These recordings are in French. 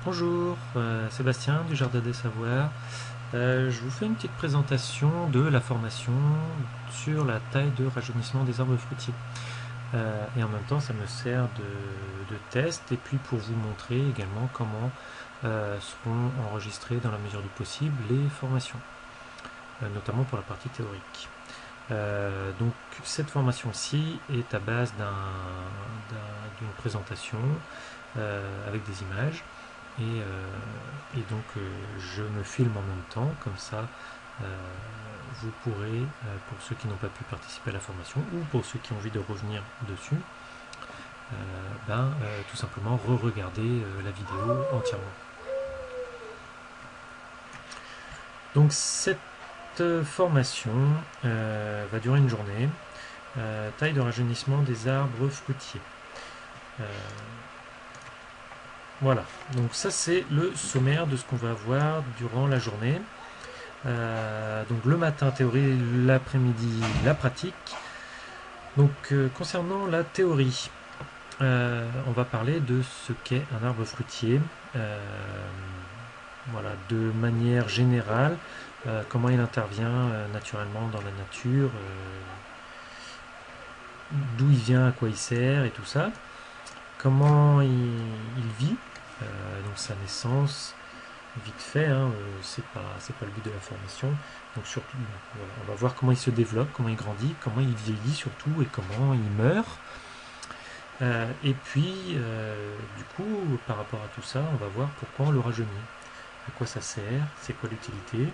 Bonjour, Sébastien du Jardin des Savoirs. Je vous fais une petite présentation de la formation sur la taille de rajeunissement des arbres fruitiers. Et en même temps, ça me sert de test et puis pour vous montrer également comment seront enregistrées dans la mesure du possible les formations, notamment pour la partie théorique. Donc cette formation-ci est à base d'une présentation avec des images. Et donc je me filme en même temps, comme ça vous pourrez, pour ceux qui n'ont pas pu participer à la formation ou pour ceux qui ont envie de revenir dessus, tout simplement re-regarder la vidéo entièrement. Donc cette formation va durer une journée. Taille de rajeunissement des arbres fruitiers. Voilà, donc ça c'est le sommaire de ce qu'on va voir durant la journée. Donc le matin théorie, l'après-midi la pratique. Donc concernant la théorie, on va parler de ce qu'est un arbre fruitier. Voilà, de manière générale, comment il intervient naturellement dans la nature, d'où il vient, à quoi il sert et tout ça. Comment il vit, donc sa naissance, vite fait, hein, c'est pas le but de la formation. Donc surtout, voilà, on va voir comment il se développe, comment il grandit, comment il vieillit surtout et comment il meurt. Et puis, du coup, par rapport à tout ça, on va voir pourquoi on le rajeunit, à quoi ça sert, c'est quoi l'utilité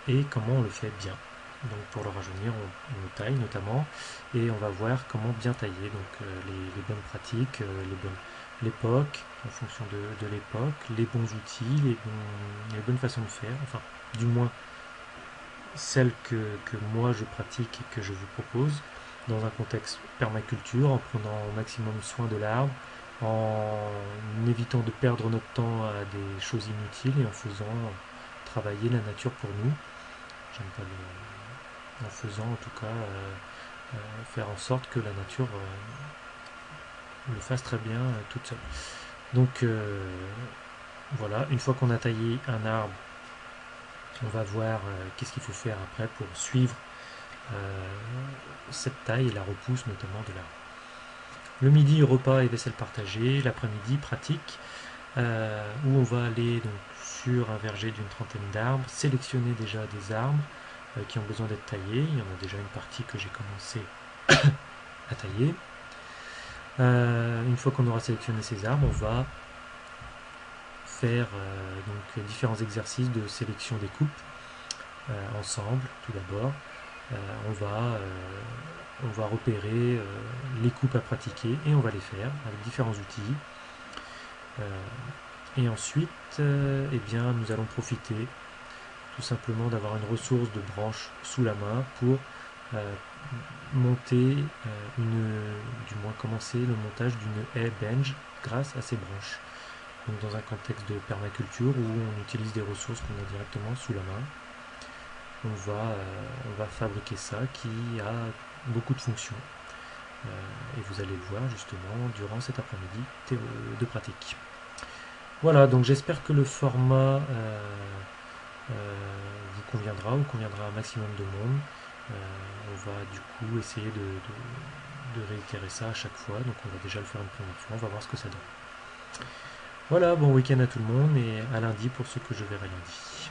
et comment on le fait bien. Donc pour le rajeunir, on le taille notamment et on va voir comment bien tailler, donc les bonnes pratiques, l'époque, en fonction de l'époque, les bons outils, les bonnes façons de faire, enfin du moins celles que moi je pratique et que je vous propose dans un contexte permaculture, en prenant au maximum soin de l'arbre, en évitant de perdre notre temps à des choses inutiles et en faisant travailler la nature pour nous. J'aime pas en faisant en tout cas faire en sorte que la nature le fasse très bien toute seule. Donc voilà, une fois qu'on a taillé un arbre, on va voir qu'est-ce qu'il faut faire après pour suivre cette taille et la repousse notamment de l'arbre. Le midi, repas et vaisselle partagée. L'après-midi, pratique, où on va aller donc sur un verger d'une trentaine d'arbres, sélectionner déjà des arbres qui ont besoin d'être taillés. Il y en a déjà une partie que j'ai commencé à tailler. Une fois qu'on aura sélectionné ces arbres, on va faire donc différents exercices de sélection des coupes ensemble tout d'abord. On va repérer les coupes à pratiquer et on va les faire avec différents outils. Et ensuite, eh bien, nous allons profiter tout simplement d'avoir une ressource de branches sous la main pour monter du moins commencer le montage d'une haie bench grâce à ces branches. Donc dans un contexte de permaculture où on utilise des ressources qu'on a directement sous la main, on va fabriquer ça qui a beaucoup de fonctions. Et vous allez le voir justement durant cet après-midi de pratique. Voilà, donc j'espère que le format vous conviendra ou conviendra à un maximum de monde. On va du coup essayer de réitérer ça à chaque fois, donc on va déjà le faire une première fois, on va voir ce que ça donne. Voilà, bon week-end à tout le monde et à lundi pour ceux que je verrai lundi.